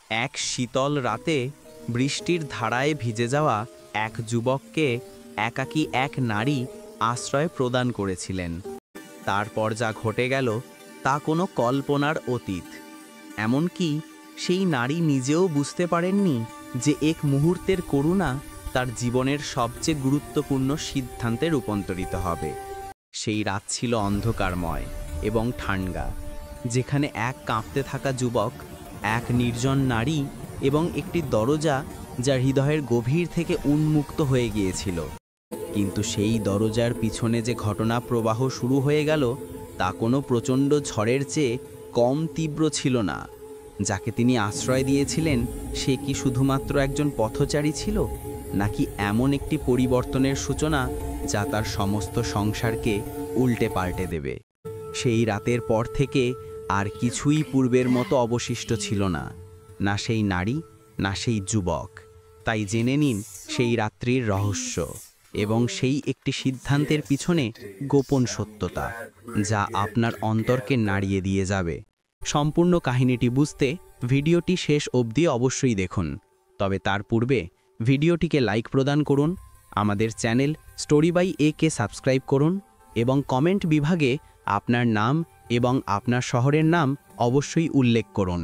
এক শীতল রাতে বৃষ্টির ধারায় ভিজে যাওয়া এক যুবককে একাকী এক নারী আশ্রয় প্রদান করেছিলেন। তারপর যা ঘটে গেল তা কোনো কল্পনার অতীত। এমনকি সেই নারী নিজেও বুঝতে পারেননি যে এক মুহূর্তের করুণা তার জীবনের সবচেয়ে গুরুত্বপূর্ণ সিদ্ধান্তে রূপান্তরিত হবে। সেই রাত ছিল অন্ধকারময় এবং ঠান্ডা, যেখানে এক কাঁপতে থাকা যুবক, এক নির্জন নারী এবং একটি দরজা যা হৃদয়ের গভীর থেকে উন্মুক্ত হয়ে গিয়েছিল। কিন্তু সেই দরজার পিছনে যে ঘটনা প্রবাহ শুরু হয়ে গেল তা কোনো প্রচণ্ড ঝড়ের চেয়ে কম তীব্র ছিল না। যাকে তিনি আশ্রয় দিয়েছিলেন সে কি শুধুমাত্র একজন পথচারী ছিল, নাকি এমন একটি পরিবর্তনের সূচনা যা তার সমস্ত সংসারকে উল্টে পাল্টে দেবে? সেই রাতের পর থেকে আর কিছুই পূর্বের মতো অবশিষ্ট ছিল না, না সেই নারী, না সেই যুবক। তাই জেনে নিন সেই রাত্রির রহস্য এবং সেই একটি সিদ্ধান্তের পিছনে গোপন সত্যতা যা আপনার অন্তরকে নাড়িয়ে দিয়ে যাবে। সম্পূর্ণ কাহিনীটি বুঝতে ভিডিওটি শেষ অবধি অবশ্যই দেখুন। তবে তার পূর্বে ভিডিওটিকে লাইক প্রদান করুন, আমাদের চ্যানেল স্টোরি বাই একে সাবস্ক্রাইব করুন এবং কমেন্ট বিভাগে আপনার নাম এবং আপনার শহরের নাম অবশ্যই উল্লেখ করুন।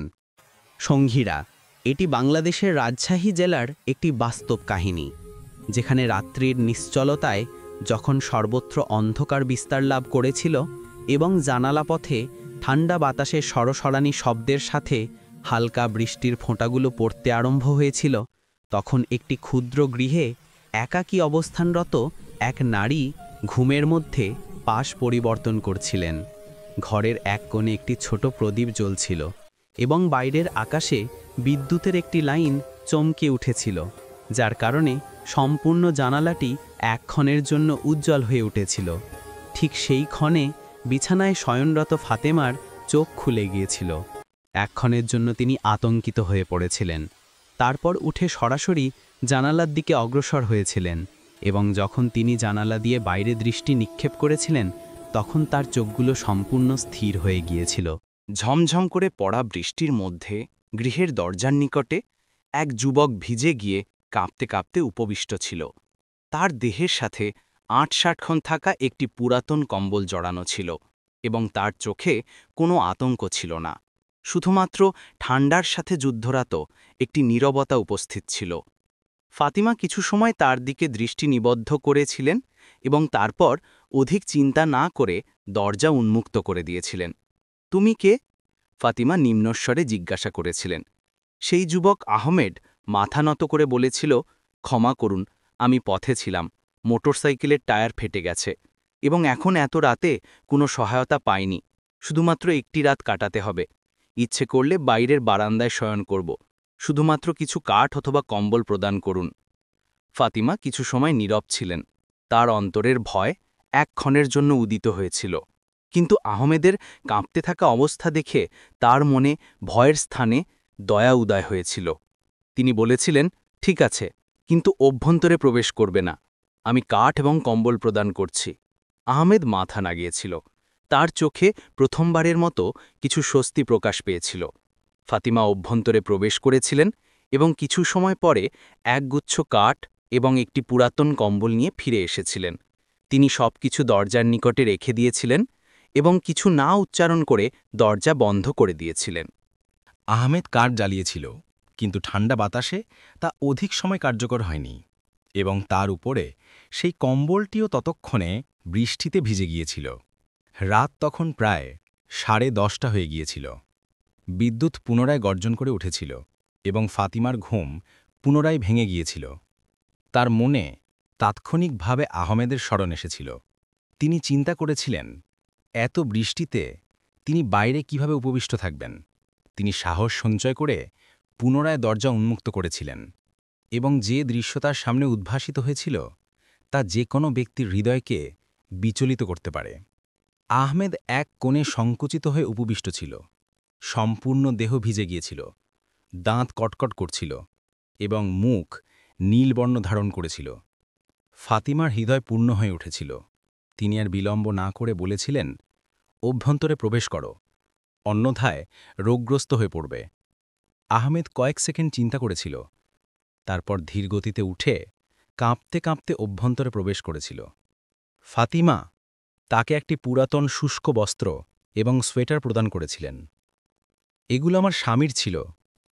সঙ্গীরা, এটি বাংলাদেশের রাজশাহী জেলার একটি বাস্তব কাহিনী, যেখানে রাত্রির নিশ্চলতায় যখন সর্বত্র অন্ধকার বিস্তার লাভ করেছিল এবং জানালা পথে ঠান্ডা বাতাসের সরসরানি শব্দের সাথে হালকা বৃষ্টির ফোঁটাগুলো পড়তে আরম্ভ হয়েছিল, তখন একটি ক্ষুদ্র গৃহে একাকী অবস্থানরত এক নারী ঘুমের মধ্যে পাশ পরিবর্তন করছিলেন। ঘরের এক কোণে একটি ছোট প্রদীপ জ্বলছিল এবং বাইরের আকাশে বিদ্যুতের একটি লাইন চমকে উঠেছিল, যার কারণে সম্পূর্ণ জানালাটি এক ক্ষণের জন্য উজ্জ্বল হয়ে উঠেছিল। ঠিক সেই ক্ষণে বিছানায় শয়নরত ফাতেমার চোখ খুলে গিয়েছিল। এক ক্ষণের জন্য তিনি আতঙ্কিত হয়ে পড়েছিলেন। তারপর উঠে সরাসরি জানালার দিকে অগ্রসর হয়েছিলেন এবং যখন তিনি জানালা দিয়ে বাইরে দৃষ্টি নিক্ষেপ করেছিলেন তখন তার চোখগুলো সম্পূর্ণ স্থির হয়ে গিয়েছিল। ঝমঝম করে পড়া বৃষ্টির মধ্যে গৃহের দরজার নিকটে এক যুবক ভিজে গিয়ে কাঁপতে কাঁপতে উপবিষ্ট ছিল। তার দেহের সাথে ৮-৬০ ক্ষণ থাকা একটি পুরাতন কম্বল জড়ানো ছিল এবং তার চোখে কোনো আতঙ্ক ছিল না, শুধুমাত্র ঠান্ডার সাথে যুদ্ধরত একটি নীরবতা উপস্থিত ছিল। ফাতিমা কিছু সময় তার দিকে দৃষ্টি নিবদ্ধ করেছিলেন এবং তারপর অধিক চিন্তা না করে দরজা উন্মুক্ত করে দিয়েছিলেন। তুমি কে? ফাতিমা নিম্নস্বরে জিজ্ঞাসা করেছিলেন। সেই যুবক আহমেদ মাথা নত করে বলেছিল, ক্ষমা করুন, আমি পথে ছিলাম, মোটরসাইকেলের টায়ার ফেটে গেছে এবং এখন এত রাতে কোনো সহায়তা পাইনি, শুধুমাত্র একটি রাত কাটাতে হবে। ইচ্ছে করলে বাইরের বারান্দায় শয়ন করব, শুধুমাত্র কিছু কাঠ অথবা কম্বল প্রদান করুন। ফাতিমা কিছু সময় নীরব ছিলেন। তার অন্তরের ভয় এক ক্ষণের জন্য উদিত হয়েছিল, কিন্তু আহমেদের কাঁপতে থাকা অবস্থা দেখে তার মনে ভয়ের স্থানে দয়া উদয় হয়েছিল। তিনি বলেছিলেন, ঠিক আছে, কিন্তু অভ্যন্তরে প্রবেশ করবে না, আমি কাঠ এবং কম্বল প্রদান করছি। আহমেদ মাথা নাগিয়েছিল। তার চোখে প্রথমবারের মতো কিছু স্বস্তি প্রকাশ পেয়েছিল। ফাতিমা অভ্যন্তরে প্রবেশ করেছিলেন এবং কিছু সময় পরে একগুচ্ছ কাঠ এবং একটি পুরাতন কম্বল নিয়ে ফিরে এসেছিলেন। তিনি সবকিছু দরজার নিকটে রেখে দিয়েছিলেন এবং কিছু না উচ্চারণ করে দরজা বন্ধ করে দিয়েছিলেন। আহমেদ কাঠ জ্বালিয়েছিল, কিন্তু ঠান্ডা বাতাসে তা অধিক সময় কার্যকর হয়নি এবং তার উপরে সেই কম্বলটিও ততক্ষণে বৃষ্টিতে ভিজে গিয়েছিল। রাত তখন প্রায় 10:30 হয়ে গিয়েছিল। বিদ্যুৎ পুনরায় গর্জন করে উঠেছিল এবং ফাতিমার ঘুম পুনরায় ভেঙে গিয়েছিল। তার মনে তাৎক্ষণিকভাবে আহমেদের স্মরণ এসেছিল। তিনি চিন্তা করেছিলেন, এত বৃষ্টিতে তিনি বাইরে কিভাবে উপবিষ্ট থাকবেন। তিনি সাহস সঞ্চয় করে পুনরায় দরজা উন্মুক্ত করেছিলেন এবং যে দৃশ্য তার সামনে উদ্ভাসিত হয়েছিল তা যে কোনো ব্যক্তির হৃদয়কে বিচলিত করতে পারে। আহমেদ এক কোণে সংকুচিত হয়ে উপবিষ্ট ছিল। সম্পূর্ণ দেহ ভিজে গিয়েছিল, দাঁত কটকট করছিল এবং মুখ নীলবর্ণ ধারণ করেছিল। ফাতিমার হৃদয় পূর্ণ হয়ে উঠেছিল। তিনি আর বিলম্ব না করে বলেছিলেন, অভ্যন্তরে প্রবেশ করো, অন্যথায় রোগগ্রস্ত হয়ে পড়বে। আহমেদ কয়েক সেকেন্ড চিন্তা করেছিল, তারপর ধীরগতিতে উঠে কাঁপতে কাঁপতে অভ্যন্তরে প্রবেশ করেছিল। ফাতিমা তাকে একটি পুরাতন শুষ্ক বস্ত্র এবং সোয়েটার প্রদান করেছিলেন। এগুলো আমার স্বামীর ছিল,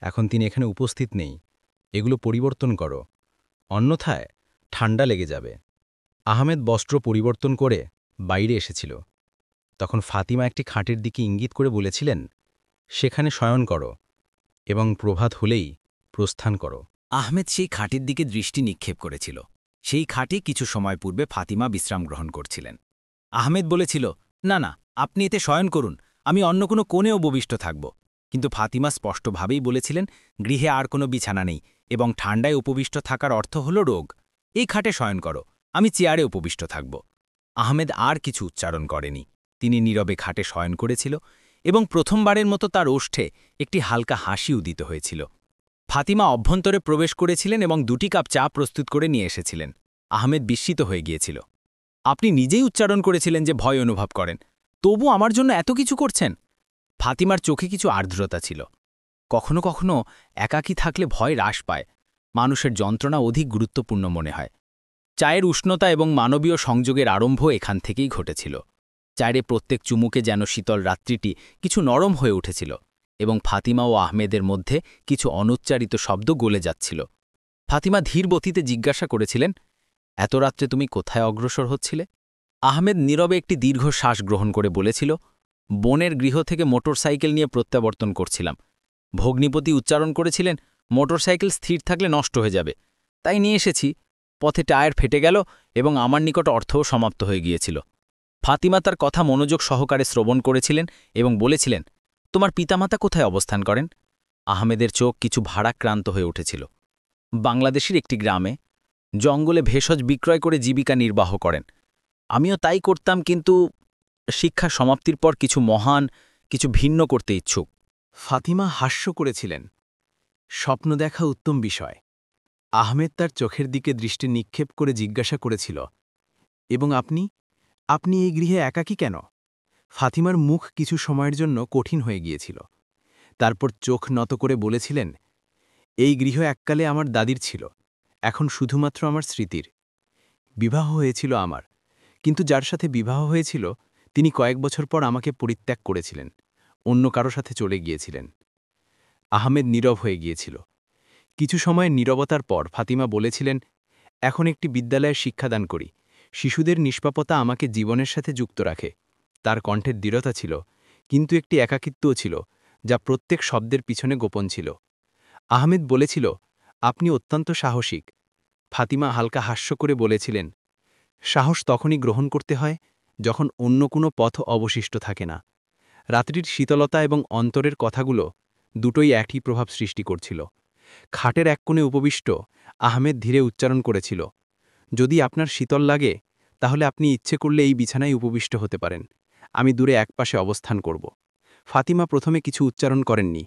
এখন তিনি এখানে উপস্থিত নেই, এগুলো পরিবর্তন করো, অন্যথায় ঠান্ডা লেগে যাবে। আহমেদ বস্ত্র পরিবর্তন করে বাইরে এসেছিল। তখন ফাতিমা একটি খাটের দিকে ইঙ্গিত করে বলেছিলেন, সেখানে শয়ন করো এবং প্রভাত হলেই প্রস্থান করো। আহমেদ সেই খাটের দিকে দৃষ্টি নিক্ষেপ করেছিল। সেই খাটে কিছু সময় পূর্বে ফাতিমা বিশ্রাম গ্রহণ করছিলেন। আহমেদ বলেছিল, না না, আপনি এতে শয়ন করুন, আমি অন্য কোনো কোণে উপবিষ্ট থাকব। কিন্তু ফাতিমা স্পষ্টভাবেই বলেছিলেন, গৃহে আর কোনো বিছানা নেই এবং ঠান্ডায় উপবিষ্ট থাকার অর্থ হল রোগ। এই খাটে শয়ন করো, আমি চেয়ারে উপবিষ্ট থাকব। আহমেদ আর কিছু উচ্চারণ করেনি। তিনি নীরবে খাটে শয়ন করেছিল এবং প্রথমবারের মতো তার ওষ্ঠে একটি হালকা হাসি উদিত হয়েছিল। ফাতিমা অভ্যন্তরে প্রবেশ করেছিলেন এবং 2টি কাপ চা প্রস্তুত করে নিয়ে এসেছিলেন। আহমেদ বিস্মিত হয়ে গিয়েছিল। আপনি নিজেই উচ্চারণ করেছিলেন যে ভয় অনুভব করেন, তবু আমার জন্য এত কিছু করছেন? ফাতিমার চোখে কিছু আর্দ্রতা ছিল। কখনো কখনো একাকী থাকলে ভয় হ্রাস পায়, মানুষের যন্ত্রণা অধিক গুরুত্বপূর্ণ মনে হয়। চায়ের উষ্ণতা এবং মানবীয় সংযোগের আরম্ভ এখান থেকেই ঘটেছিল। চায়ের প্রত্যেক চুমুকে যেন শীতল রাত্রিটি কিছু নরম হয়ে উঠেছিল এবং ফাতিমা ও আহমেদের মধ্যে কিছু অনুচ্চারিত শব্দ গলে যাচ্ছিল। ফাতিমা ধীর গতিতে জিজ্ঞাসা করেছিলেন, এত রাত্রে তুমি কোথায় অগ্রসর হচ্ছিলে? আহমেদ নীরবে একটি দীর্ঘ শ্বাস গ্রহণ করে বলেছিল, বোনের গৃহ থেকে মোটরসাইকেল নিয়ে প্রত্যাবর্তন করছিলাম। ভগ্নিপতি উচ্চারণ করেছিলেন, মোটরসাইকেল স্থির থাকলে নষ্ট হয়ে যাবে, তাই নিয়ে এসেছি। পথে টায়ার ফেটে গেল এবং আমার নিকট অর্থও সমাপ্ত হয়ে গিয়েছিল। ফাতিমা তার কথা মনোযোগ সহকারে শ্রবণ করেছিলেন এবং বলেছিলেন, তোমার পিতামাতা কোথায় অবস্থান করেন? আহমেদের চোখ কিছু ভারাক্রান্ত হয়ে উঠেছিল। বাংলাদেশের একটি গ্রামে জঙ্গলে ভেষজ বিক্রয় করে জীবিকা নির্বাহ করেন। আমিও তাই করতাম, কিন্তু শিক্ষা সমাপ্তির পর কিছু ভিন্ন করতে ইচ্ছুক। ফাতিমা হাস্য করেছিলেন। স্বপ্ন দেখা উত্তম বিষয়। আহমেদ তার চোখের দিকে দৃষ্টি নিক্ষেপ করে জিজ্ঞাসা করেছিল, এবং আপনি এই গৃহে একাকী কেন? ফাতিমার মুখ কিছু সময়ের জন্য কঠিন হয়ে গিয়েছিল। তারপর চোখ নত করে বলেছিলেন, এই গৃহ এককালে আমার দাদির ছিল, এখন শুধুমাত্র আমার স্মৃতির। বিবাহ হয়েছিল আমার, কিন্তু যার সাথে বিবাহ হয়েছিল তিনি কয়েক বছর পর আমাকে পরিত্যাগ করেছিলেন, অন্য কারো সাথে চলে গিয়েছিলেন। আহমেদ নীরব হয়ে গিয়েছিল। কিছু সময়ের নীরবতার পর ফাতিমা বলেছিলেন, এখন একটি বিদ্যালয়ের শিক্ষাদান করি। শিশুদের নিষ্পাপতা আমাকে জীবনের সাথে যুক্ত রাখে। তার কণ্ঠের দৃঢ়তা ছিল, কিন্তু একটি একাকিত্বও ছিল, যা প্রত্যেক শব্দের পিছনে গোপন ছিল। আহমেদ বলেছিল, আপনি অত্যন্ত সাহসিক। ফাতিমা হালকা হাস্য করে বলেছিলেন, সাহস তখনই গ্রহণ করতে হয় যখন অন্য কোনো পথ অবশিষ্ট থাকে না। রাত্রির শীতলতা এবং অন্তরের কথাগুলো দুটোই একই প্রভাব সৃষ্টি করছিল। খাটের এক কোণে উপবিষ্ট আহমেদ ধীরে উচ্চারণ করেছিল, যদি আপনার শীতল লাগে তাহলে আপনি ইচ্ছে করলে এই বিছানায় উপবিষ্ট হতে পারেন, আমি দূরে একপাশে অবস্থান করব। ফাতিমা প্রথমে কিছু উচ্চারণ করেননি,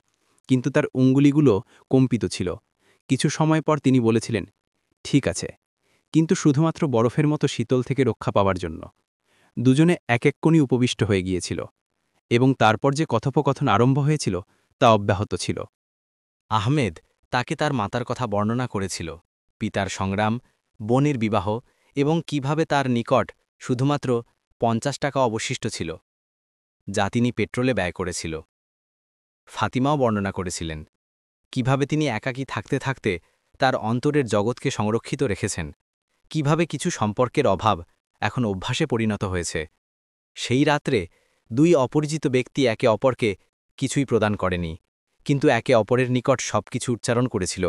কিন্তু তার অঙ্গুলিগুলো কম্পিত ছিল। কিছু সময় পর তিনি বলেছিলেন, ঠিক আছে, কিন্তু শুধুমাত্র বরফের মতো শীতল থেকে রক্ষা পাওয়ার জন্য। দুজনে এক এক কোণে উপবিষ্ট হয়ে গিয়েছিল এবং তারপর যে কথোপকথন আরম্ভ হয়েছিল তা অব্যাহত ছিল। আহমেদ তাকে তার মাতার কথা বর্ণনা করেছিল, পিতার সংগ্রাম, বোনের বিবাহ এবং কিভাবে তার নিকট শুধুমাত্র 50 টাকা অবশিষ্ট ছিল, যা তিনি পেট্রোলে ব্যয় করেছিল। ফাতিমাও বর্ণনা করেছিলেন কিভাবে তিনি একাকী থাকতে থাকতে তার অন্তরের জগৎকে সংরক্ষিত রেখেছেন, কিভাবে কিছু সম্পর্কের অভাব এখন অভ্যাসে পরিণত হয়েছে। সেই রাত্রে 2 অপরিচিত ব্যক্তি একে অপরকে কিছুই প্রদান করেনি, কিন্তু একে অপরের নিকট সবকিছু উচ্চারণ করেছিল।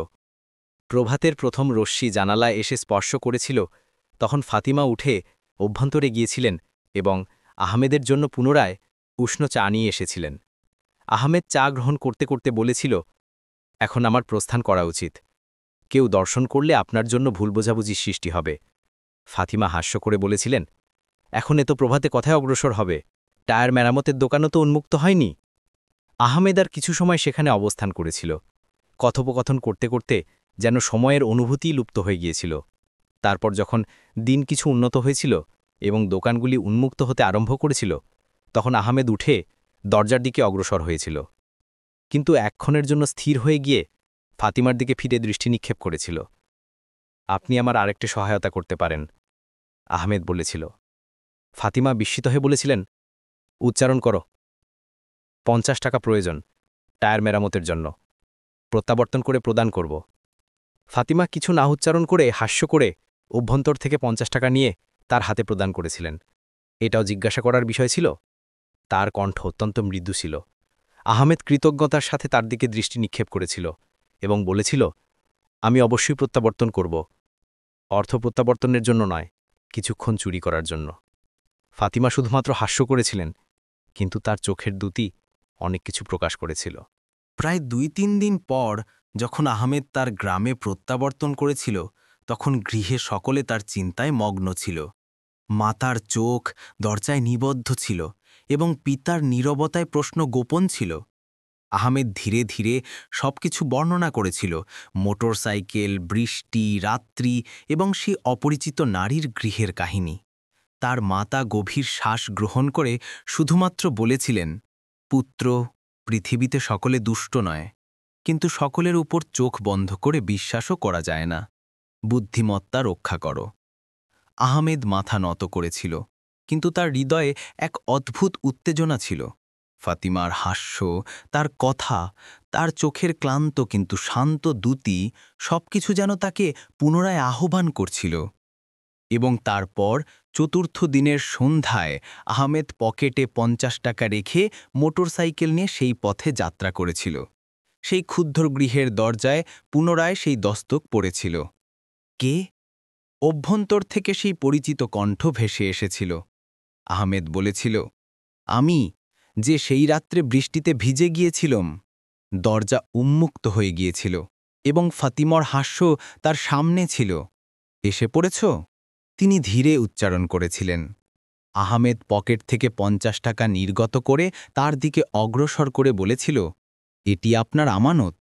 প্রভাতের প্রথম রশ্মি জানালায় এসে স্পর্শ করেছিল, তখন ফাতিমা উঠে অভ্যন্তরে গিয়েছিলেন এবং আহমেদের জন্য পুনরায় উষ্ণ চা নিয়ে এসেছিলেন। আহমেদ চা গ্রহণ করতে করতে বলেছিল, এখন আমার প্রস্থান করা উচিত। কেউ দর্শন করলে আপনার জন্য ভুল বোঝাবুঝির সৃষ্টি হবে। ফাতিমা হাস্য করে বলেছিলেন, এখন এত প্রভাতে কথায় অগ্রসর হবে, টায়ার মেরামতের দোকানও তো উন্মুক্ত হয়নি। আহমেদ আর কিছু সময় সেখানে অবস্থান করেছিল। কথোপকথন করতে করতে যেন সময়ের অনুভূতিই লুপ্ত হয়ে গিয়েছিল। তারপর যখন দিন কিছু উন্নত হয়েছিল এবং দোকানগুলি উন্মুক্ত হতে আরম্ভ করেছিল, তখন আহমেদ উঠে দরজার দিকে অগ্রসর হয়েছিল। কিন্তু এক্ষণের জন্য স্থির হয়ে গিয়ে ফাতিমার দিকে ফিরে দৃষ্টি নিক্ষেপ করেছিল। আপনি আমার আরেকটি সহায়তা করতে পারেন, আহমেদ বলেছিল। ফাতিমা বিস্মিত হয়ে বলেছিলেন, উচ্চারণ করো। 50 টাকা প্রয়োজন, টায়ার মেরামতের জন্য, প্রত্যাবর্তন করে প্রদান করব। ফাতিমা কিছু না উচ্চারণ করে হাস্য করে অভ্যন্তর থেকে 50 টাকা নিয়ে তার হাতে প্রদান করেছিলেন। এটাও জিজ্ঞাসা করার বিষয় ছিল। তার কণ্ঠ অত্যন্ত মৃদু ছিল। আহমেদ কৃতজ্ঞতার সাথে তার দিকে দৃষ্টি নিক্ষেপ করেছিল এবং বলেছিল, আমি অবশ্যই প্রত্যাবর্তন করব। অর্থ প্রত্যাবর্তনের জন্য নয়, কিছুক্ষণ চুরি করার জন্য। ফাতিমা শুধুমাত্র হাস্য করেছিলেন, কিন্তু তার চোখের দুটি অনেক কিছু প্রকাশ করেছিল। প্রায় 2-3 দিন পর যখন আহমেদ তার গ্রামে প্রত্যাবর্তন করেছিল, তখন গৃহে সকলে তার চিন্তায় মগ্ন ছিল। মাতার চোখ দরজায় নিবদ্ধ ছিল এবং পিতার নীরবতায় প্রশ্ন গোপন ছিল। আহমেদ ধীরে ধীরে সবকিছু বর্ণনা করেছিল, মোটরসাইকেল, বৃষ্টি, রাত্রি এবং সেই অপরিচিত নারীর গৃহের কাহিনী। তার মাতা গভীর শ্বাস গ্রহণ করে শুধুমাত্র বলেছিলেন, পুত্র, পৃথিবীতে সকলে দুষ্ট নয়, কিন্তু সকলের উপর চোখ বন্ধ করে বিশ্বাসও করা যায় না। বুদ্ধিমত্তা রক্ষা করো। আহমেদ মাথা নত করেছিল, কিন্তু তার হৃদয়ে এক অদ্ভুত উত্তেজনা ছিল। ফাতিমার হাস্য, তার কথা, তার চোখের ক্লান্ত কিন্তু শান্ত দ্যুতি সবকিছু যেন তাকে পুনরায় আহ্বান করছিল। এবং তারপর চতুর্থ দিনের সন্ধ্যায় আহমেদ পকেটে 50 টাকা রেখে মোটরসাইকেল নিয়ে সেই পথে যাত্রা করেছিল। সেই ক্ষুদ্র গৃহের দরজায় পুনরায় সেই দস্তক পড়েছিল। কে? অভ্যন্তর থেকে সেই পরিচিত কণ্ঠ ভেসে এসেছিল। আহমেদ বলেছিল, আমি, যে সেই রাত্রে বৃষ্টিতে ভিজে গিয়েছিলাম। দরজা উন্মুক্ত হয়ে গিয়েছিল এবং ফাতিমার হাস্য তার সামনে ছিল। এসে পড়েছ? তিনি ধীরে উচ্চারণ করেছিলেন। আহমেদ পকেট থেকে 50 টাকা নির্গত করে তার দিকে অগ্রসর করে বলেছিল, এটি আপনার আমানত।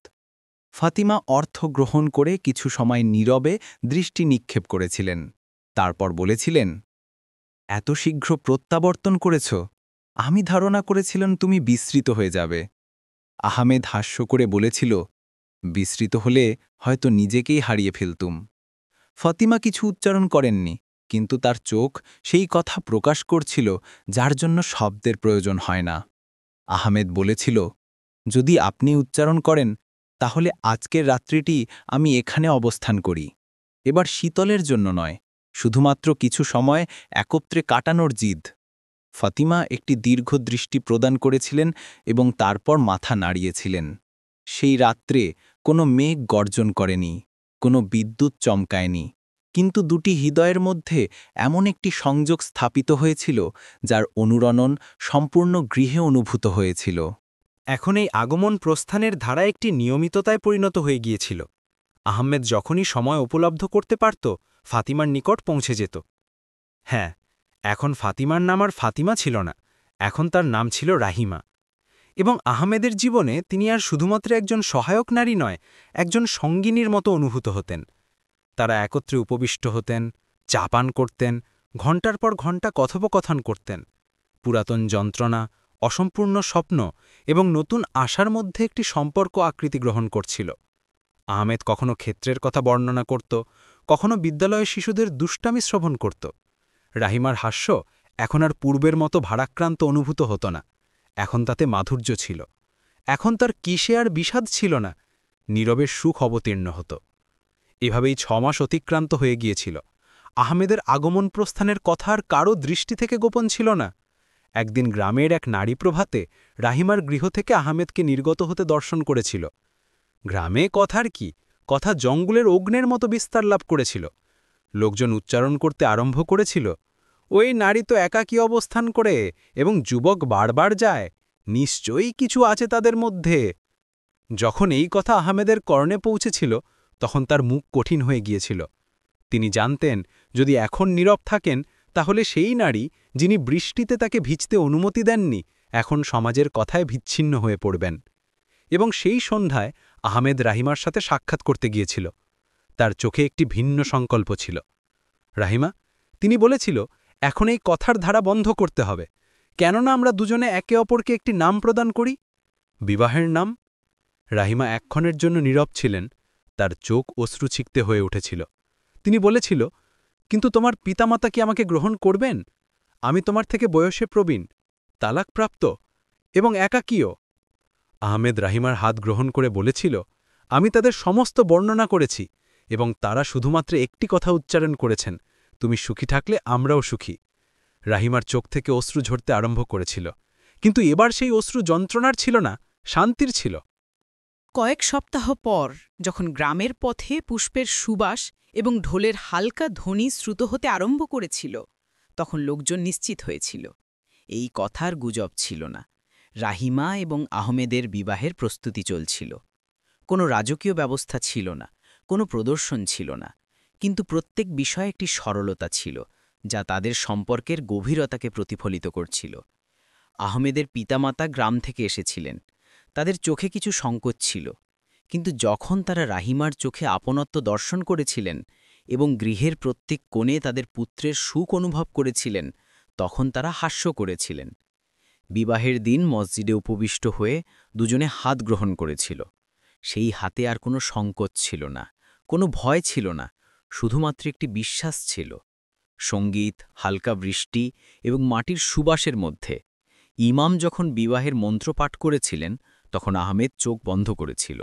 ফাতিমা অর্থ গ্রহণ করে কিছু সময় নীরবে দৃষ্টি নিক্ষেপ করেছিলেন। তারপর বলেছিলেন, এত শীঘ্র প্রত্যাবর্তন করেছ? আমি ধারণা করেছিলাম তুমি বিস্মৃত হয়ে যাবে। আহমেদ হাস্য করে বলেছিল, বিস্মৃত হলে হয়তো নিজেকেই হারিয়ে ফেলতুম। ফাতিমা কিছু উচ্চারণ করেননি, কিন্তু তার চোখ সেই কথা প্রকাশ করছিল যার জন্য শব্দের প্রয়োজন হয় না। আহমেদ বলেছিল, যদি আপনি উচ্চারণ করেন, তাহলে আজকের রাত্রিটি আমি এখানে অবস্থান করি। এবার শীতলের জন্য নয়, শুধুমাত্র কিছু সময় একত্রে কাটানোর জিদ। ফাতিমা একটি দীর্ঘ দৃষ্টি প্রদান করেছিলেন এবং তারপর মাথা নাড়িয়েছিলেন। সেই রাত্রে কোনো মেঘ গর্জন করেনি, কোনো বিদ্যুৎ চমকায়নি, কিন্তু দুটি হৃদয়ের মধ্যে এমন একটি সংযোগ স্থাপিত হয়েছিল যার অনুরণন সম্পূর্ণ গৃহে অনুভূত হয়েছিল। এখন এই আগমন প্রস্থানের ধারা একটি নিয়মিততায় পরিণত হয়ে গিয়েছিল। আহমেদ যখনই সময় উপলব্ধ করতে পারত, ফাতিমার নিকট পৌঁছে যেত। হ্যাঁ, এখন ফাতিমার নাম আর ফাতিমা ছিল না, এখন তার নাম ছিল রাহিমা। এবং আহমেদের জীবনে তিনি আর শুধুমাত্র একজন সহায়ক নারী নয়, একজন সঙ্গিনীর মতো অনুভূত হতেন। তারা একত্রে উপবিষ্ট হতেন, চা পান করতেন, ঘণ্টার পর ঘণ্টা কথোপকথন করতেন। পুরাতন যন্ত্রণা, অসম্পূর্ণ স্বপ্ন এবং নতুন আশার মধ্যে একটি সম্পর্ক আকৃতি গ্রহণ করছিল। আহমেদ কখনো ক্ষেত্রের কথা বর্ণনা করত, কখনো বিদ্যালয়ে শিশুদের দুষ্টামি শ্রবণ করত। রাহিমার হাস্য এখন আর পূর্বের মতো ভারাক্রান্ত অনুভূত হতো না, এখন তাতে মাধুর্য ছিল। এখন তার কিসে আর বিষাদ ছিল না, নীরবে সুখ অবতীর্ণ হতো। এভাবেই 6 মাস অতিক্রান্ত হয়ে গিয়েছিল। আহমেদের আগমন প্রস্থানের কথা আর কারও দৃষ্টি থেকে গোপন ছিল না। একদিন গ্রামের এক নারী প্রভাতে রাহিমার গৃহ থেকে আহমেদকে নির্গত হতে দর্শন করেছিল। গ্রামে কথার কি, কথা জঙ্গলের অগ্নের মতো বিস্তার লাভ করেছিল। লোকজন উচ্চারণ করতে আরম্ভ করেছিল, ওই নারী তো একাকী অবস্থান করে এবং যুবক বারবার যায়, নিশ্চয়ই কিছু আছে তাদের মধ্যে। যখন এই কথা আহমেদের কর্ণে পৌঁছেছিল, তখন তার মুখ কঠিন হয়ে গিয়েছিল। তিনি জানতেন, যদি এখন নীরব থাকেন, তাহলে সেই নারী, যিনি বৃষ্টিতে তাকে ভিজতে অনুমতি দেননি, এখন সমাজের কথায় বিচ্ছিন্ন হয়ে পড়বেন। এবং সেই সন্ধ্যায় আহমেদ রাহিমার সাথে সাক্ষাৎ করতে গিয়েছিল। তার চোখে একটি ভিন্ন সংকল্প ছিল। রাহিমা, তিনি বলেছিল, এখন এই কথার ধারা বন্ধ করতে হবে। কেননা আমরা দুজনে একে অপরকে একটি নাম প্রদান করি, বিবাহের নাম। রাহিমা এক্ষণের জন্য নীরব ছিলেন, তার চোখ অশ্রু ছিক্তে হয়ে উঠেছিল। তিনি বলেছিল, কিন্তু তোমার পিতামাতা কি আমাকে গ্রহণ করবেন? আমি তোমার থেকে বয়সে প্রবীণ, তালাকপ্রাপ্ত এবং একাকীও। আহমেদ রাহিমার হাত গ্রহণ করে বলেছিল, আমি তাদের সমস্ত বর্ণনা করেছি এবং তারা শুধুমাত্র একটি কথা উচ্চারণ করেছেন, তুমি সুখী থাকলে আমরাও সুখী। রাহিমার চোখ থেকে অশ্রু ঝরতে আরম্ভ করেছিল, কিন্তু এবার সেই অশ্রু যন্ত্রণার ছিল না, শান্তির ছিল। কয়েক সপ্তাহ পর যখন গ্রামের পথে পুষ্পের সুবাস এবং ঢোলের হালকা ধ্বনি শ্রুত হতে আরম্ভ করেছিল, তখন লোকজন নিশ্চিত হয়েছিল এই কথার গুজব ছিল না। রাহিমা এবং আহমেদের বিবাহের প্রস্তুতি চলছিল। কোনো রাজকীয় ব্যবস্থা ছিল না, কোনো প্রদর্শন ছিল না, কিন্তু প্রত্যেক বিষয়ে একটি সরলতা ছিল যা তাদের সম্পর্কের গভীরতাকে প্রতিফলিত করছিল। আহমেদের পিতামাতা গ্রাম থেকে এসেছিলেন। তাদের চোখে কিছু সংকোচ ছিল, কিন্তু যখন তারা রাহিমার চোখে আপনত্ব দর্শন করেছিলেন এবং গৃহের প্রত্যেক কোণে তাদের পুত্রের সুখ অনুভব করেছিলেন, তখন তারা হাস্য করেছিলেন। বিবাহের দিন মসজিদে উপবিষ্ট হয়ে দুজনে হাত গ্রহণ করেছিল। সেই হাতে আর কোনো সংকোচ ছিল না, কোনো ভয় ছিল না, শুধুমাত্র একটি বিশ্বাস ছিল। সঙ্গীত, হালকা বৃষ্টি এবং মাটির সুবাসের মধ্যে ইমাম যখন বিবাহের মন্ত্র পাঠ করেছিলেন, তখন আহমেদ চোখ বন্ধ করেছিল।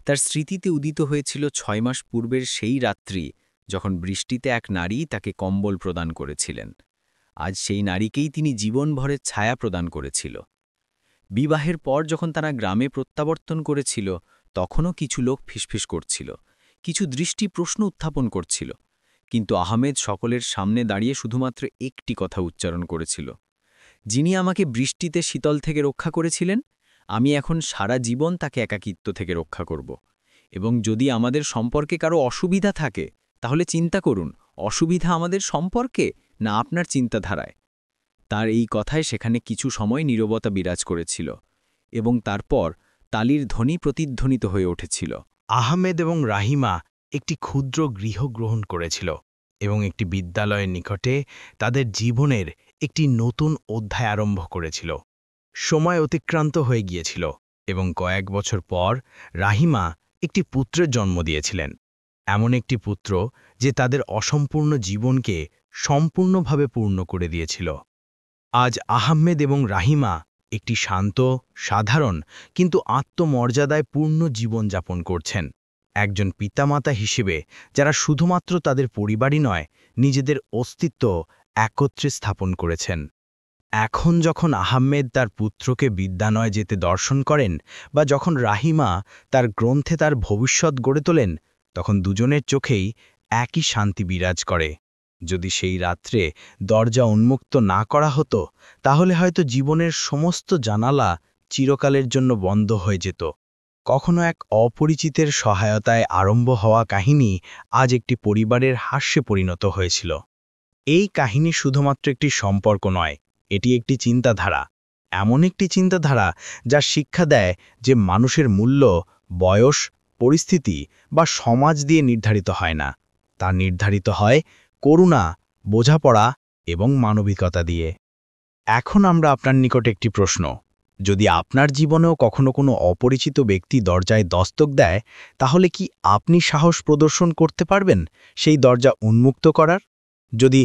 তার স্মৃতিতে উদিত হয়েছিল ৬ মাস পূর্বের সেই রাত্রি যখন বৃষ্টিতে এক নারী তাকে কম্বল প্রদান করেছিলেন। আজ সেই নারীকেই তিনি জীবনভরের ছায়া প্রদান করেছিল। বিবাহের পর যখন তারা গ্রামে প্রত্যাবর্তন করেছিল, তখনও কিছু লোক ফিসফিস করছিল, কিছু দৃষ্টি প্রশ্ন উত্থাপন করছিল, কিন্তু আহমেদ সকলের সামনে দাঁড়িয়ে শুধুমাত্র একটি কথা উচ্চারণ করেছিল, যিনি আমাকে বৃষ্টিতে শীতল থেকে রক্ষা করেছিলেন, আমি এখন সারা জীবন তাকে একাকিত্ব থেকে রক্ষা করব। এবং যদি আমাদের সম্পর্কে কারো অসুবিধা থাকে, তাহলে চিন্তা করুন, অসুবিধা আমাদের সম্পর্কে না আপনার চিন্তাধারায়। তার এই কথায় সেখানে কিছু সময় নীরবতা বিরাজ করেছিল, এবং তারপর তালির ধ্বনি প্রতিধ্বনিত হয়ে উঠেছিল। আহমেদ এবং রাহিমা একটি ক্ষুদ্র গৃহ গ্রহণ করেছিল এবং একটি বিদ্যালয়ের নিকটে তাদের জীবনের একটি নতুন অধ্যায় আরম্ভ করেছিল। সময় অতিক্রান্ত হয়ে গিয়েছিল এবং কয়েক বছর পর রাহিমা একটি পুত্রের জন্ম দিয়েছিলেন, এমন একটি পুত্র যে তাদের অসম্পূর্ণ জীবনকে সম্পূর্ণভাবে পূর্ণ করে দিয়েছিল। আজ আহমেদ এবং রাহিমা একটি শান্ত, সাধারণ কিন্তু আত্মমর্যাদায় পূর্ণ জীবনযাপন করছেন, একজন পিতামাতা হিসেবে যারা শুধুমাত্র তাদের পরিবারই নয়, নিজেদের অস্তিত্ব একত্রে স্থাপন করেছেন। এখন যখন আহমেদ তার পুত্রকে বিদ্যালয়ে যেতে দর্শন করেন বা যখন রাহিমা তার গ্রন্থে তার ভবিষ্যৎ গড়ে তোলেন, তখন দুজনের চোখেই একই শান্তি বিরাজ করে। যদি সেই রাত্রে দরজা উন্মুক্ত না করা হতো, তাহলে হয়তো জীবনের সমস্ত জানালা চিরকালের জন্য বন্ধ হয়ে যেত। কখনো এক অপরিচিতের সহায়তায় আরম্ভ হওয়া কাহিনী আজ একটি পরিবারের হাস্যে পরিণত হয়েছিল। এই কাহিনী শুধুমাত্র একটি সম্পর্ক নয়, এটি একটি চিন্তাধারা, এমন একটি চিন্তাধারা যা শিক্ষা দেয় যে মানুষের মূল্য বয়স, পরিস্থিতি বা সমাজ দিয়ে নির্ধারিত হয় না, তা নির্ধারিত হয় করুণা, বোঝাপড়া এবং মানবিকতা দিয়ে। এখন আমরা আপনার নিকট একটি প্রশ্ন, যদি আপনার জীবনেও কখনো কোনো অপরিচিত ব্যক্তি দরজায় দস্তক দেয়, তাহলে কি আপনি সাহস প্রদর্শন করতে পারবেন সেই দরজা উন্মুক্ত করার? যদি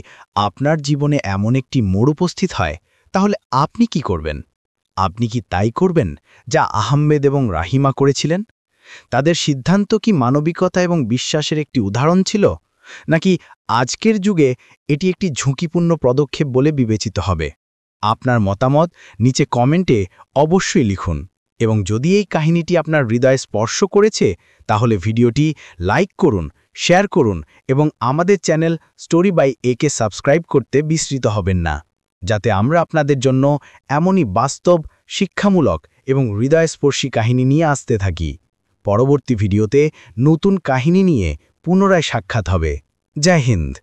আপনার জীবনে এমন একটি মোড় উপস্থিত হয়, তাহলে আপনি কি করবেন? আপনি কি তাই করবেন যা আহমেদ এবং রাহিমা করেছিলেন? তাদের সিদ্ধান্ত কি মানবিকতা এবং বিশ্বাসের একটি উদাহরণ ছিল, নাকি আজকের যুগে এটি একটি ঝুঁকিপূর্ণ পদক্ষেপ বলে বিবেচিত হবে? আপনার মতামত নিচে কমেন্টে অবশ্যই লিখুন, এবং যদি এই কাহিনীটি আপনার হৃদয়ে স্পর্শ করেছে, তাহলে ভিডিওটি লাইক করুন, শেয়ার করুন এবং আমাদের চ্যানেল স্টোরি বাই একে সাবস্ক্রাইব করতে বিস্মৃত হবেন না, যাতে আমরা আপনাদের জন্য এমনই বাস্তব, শিক্ষামূলক এবং হৃদয়স্পর্শী কাহিনী নিয়ে আসতে থাকি। পরবর্তী ভিডিওতে নতুন কাহিনী নিয়ে পুনরায় সাক্ষাৎ হবে। জয় হিন্দ।